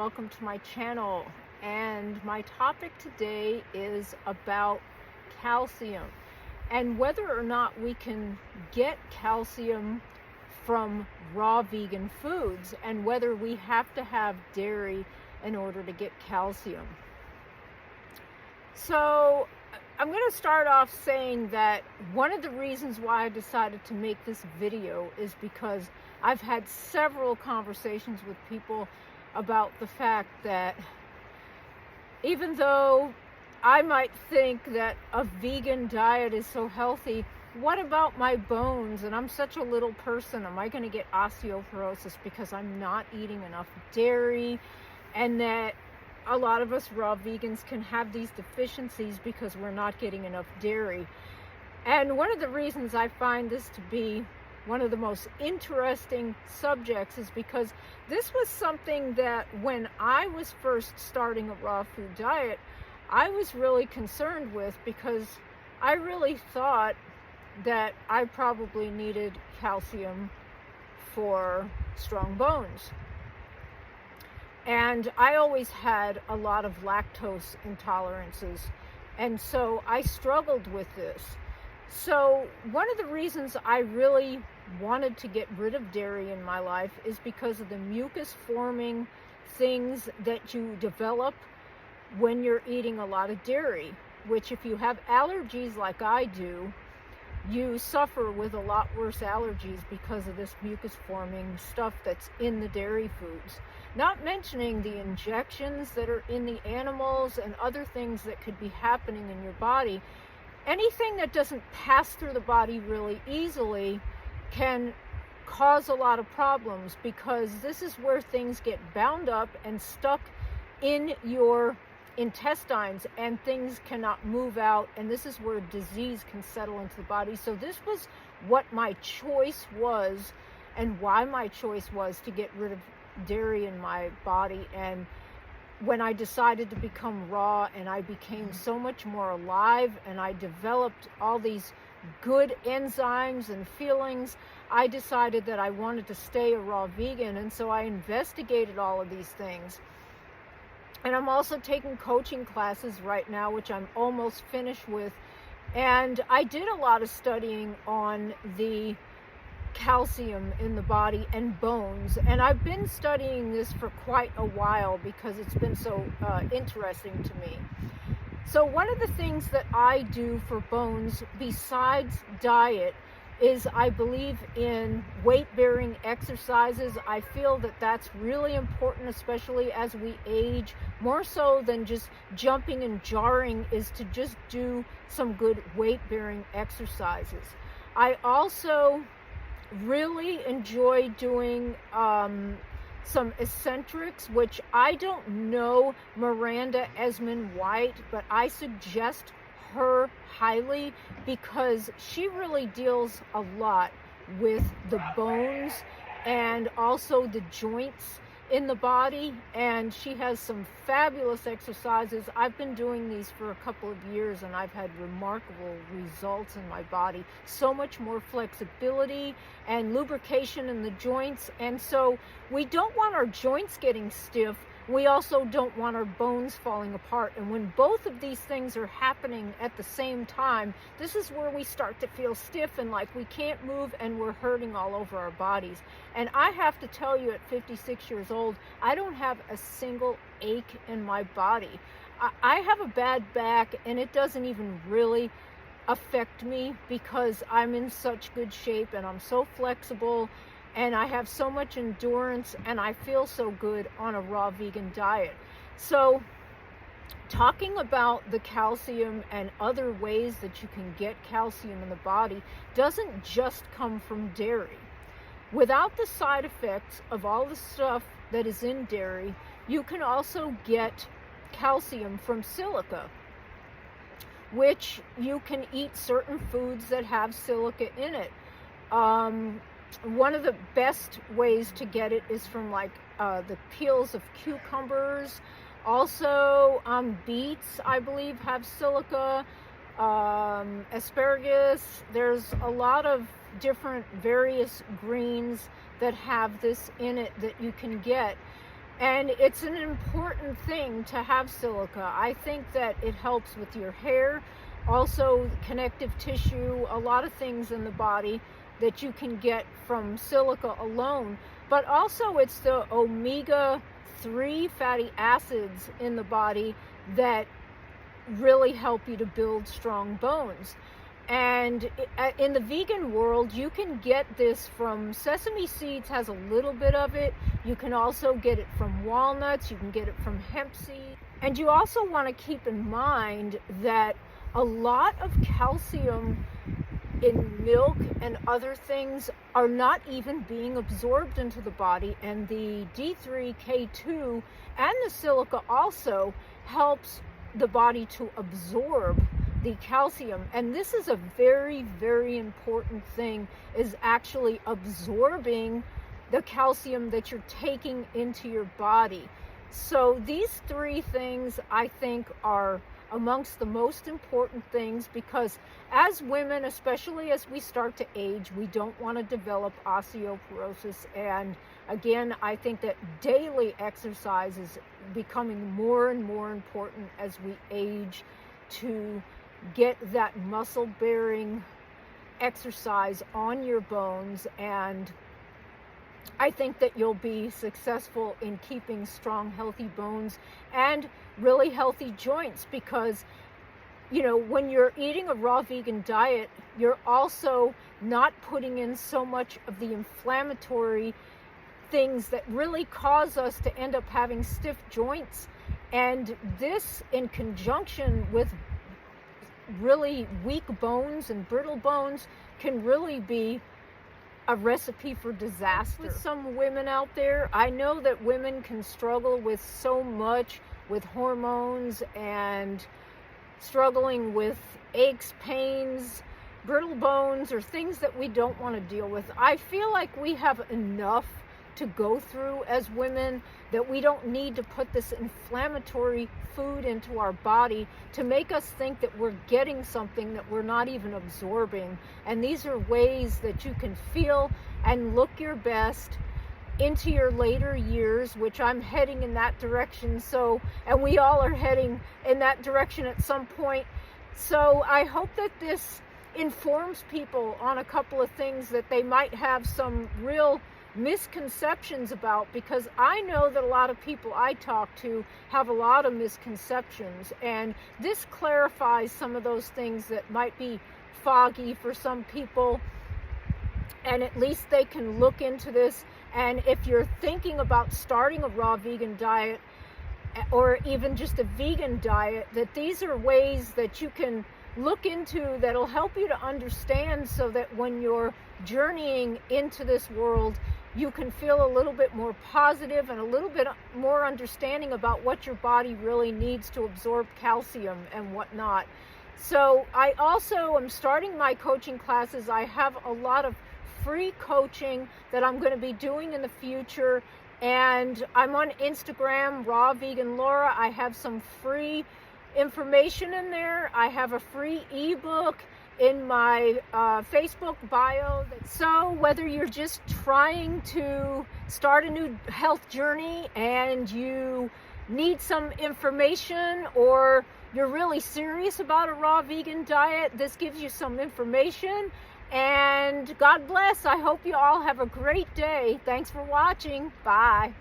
welcome to my channel. And my topic today is about calcium and whether or not we can get calcium from raw vegan foods and whether we have to have dairy in order to get calcium. So I'm going to start off saying that one of the reasons why I decided to make this video is because I've had several conversations with people about the fact that even though I might think that a vegan diet is so healthy, what about my bones? And I'm such a little person. Am I going to get osteoporosis because I'm not eating enough dairy? And that a lot of us raw vegans can have these deficiencies because we're not getting enough dairy. And one of the reasons I find this to be one of the most interesting subjects is because this was something that when I was first starting a raw food diet, I was really concerned with, because I really thought that I probably needed calcium for strong bones. And I always had a lot of lactose intolerances, and so I struggled with this. So one of the reasons I really wanted to get rid of dairy in my life is because of the mucus forming things that you develop when you're eating a lot of dairy, which if you have allergies like I do, you suffer with a lot worse allergies because of this mucus forming stuff that's in the dairy foods. Not mentioning the injections that are in the animals and other things that could be happening in your body. Anything that doesn't pass through the body really easily can cause a lot of problems, because this is where things get bound up and stuck in your intestines and things cannot move out, and this is where disease can settle into the body. So this was what my choice was, and why my choice was to get rid of dairy in my body. And when I decided to become raw and I became so much more alive and I developed all these good enzymes and feelings, I decided that I wanted to stay a raw vegan. And so I investigated all of these things. And I'm also taking coaching classes right now, which I'm almost finished with. And I did a lot of studying on the calcium in the body and bones. And I've been studying this for quite a while because it's been so interesting to me. So one of the things that I do for bones besides diet is I believe in weight-bearing exercises. I feel that that's really important, especially as we age. More so than just jumping and jarring is to just do some good weight-bearing exercises. I also really enjoy doing some eccentrics, which I don't know Miranda Esmond White, but I suggest her highly because she really deals a lot with the bones and also the joints in the body, and she has some fabulous exercises. I've been doing these for a couple of years and I've had remarkable results in my body. So much more flexibility and lubrication in the joints. And so we don't want our joints getting stiff. We also don't want our bones falling apart. And when both of these things are happening at the same time, this is where we start to feel stiff and like we can't move and we're hurting all over our bodies. And I have to tell you, at 56 years old, I don't have a single ache in my body. I have a bad back, and it doesn't even really affect me because I'm in such good shape and I'm so flexible. And I have so much endurance, and I feel so good on a raw vegan diet. So talking about the calcium and other ways that you can get calcium in the body doesn't just come from dairy. Without the side effects of all the stuff that is in dairy, you can also get calcium from silica, which you can eat certain foods that have silica in it. One of the best ways to get it is from the peels of cucumbers. Also, beets, I believe, have silica. Asparagus. There's a lot of different various greens that have this in it that you can get. And it's an important thing to have silica. I think that it helps with your hair, also connective tissue, a lot of things in the body that you can get from silica alone. But also it's the omega-3 fatty acids in the body that really help you to build strong bones. And in the vegan world, you can get this from sesame seeds, has a little bit of it. You can also get it from walnuts. You can get it from hemp seed. And you also want to keep in mind that a lot of calcium in milk and other things are not even being absorbed into the body. And the D3, K2, and the silica also helps the body to absorb the calcium. And this is a very, very important thing, is actually absorbing the calcium that you're taking into your body. So these three things I think are amongst the most important things, because as women, especially as we start to age, we don't want to develop osteoporosis. And again, I think that daily exercise is becoming more and more important as we age, to get that muscle bearing exercise on your bones. And I think that you'll be successful in keeping strong, healthy bones and really healthy joints, because you know, when you're eating a raw vegan diet, you're also not putting in so much of the inflammatory things that really cause us to end up having stiff joints. And this, in conjunction with really weak bones and brittle bones, can really be a recipe for disaster. With some women out there, I know that women can struggle with so much with hormones and struggling with aches, pains, brittle bones, or things that we don't want to deal with. I feel like we have enough to go through as women, that we don't need to put this inflammatory food into our body to make us think that we're getting something that we're not even absorbing. And these are ways that you can feel and look your best into your later years, which I'm heading in that direction. So, and we all are heading in that direction at some point. So I hope that this informs people on a couple of things that they might have some real misconceptions about, because I know that a lot of people I talk to have a lot of misconceptions, and this clarifies some of those things that might be foggy for some people, and at least they can look into this. And if you're thinking about starting a raw vegan diet, or even just a vegan diet, that these are ways that you can look into that'll help you to understand, so that when you're journeying into this world, you can feel a little bit more positive and a little bit more understanding about what your body really needs to absorb calcium and whatnot. So I also am starting my coaching classes. I have a lot of free coaching that I'm going to be doing in the future. And I'm on Instagram, RawVegan Laura. I have some free information in there. I have a free ebook in my Facebook bio. So whether you're just trying to start a new health journey and you need some information, or you're really serious about a raw vegan diet, this gives you some information. And God bless. I hope you all have a great day. Thanks for watching. Bye.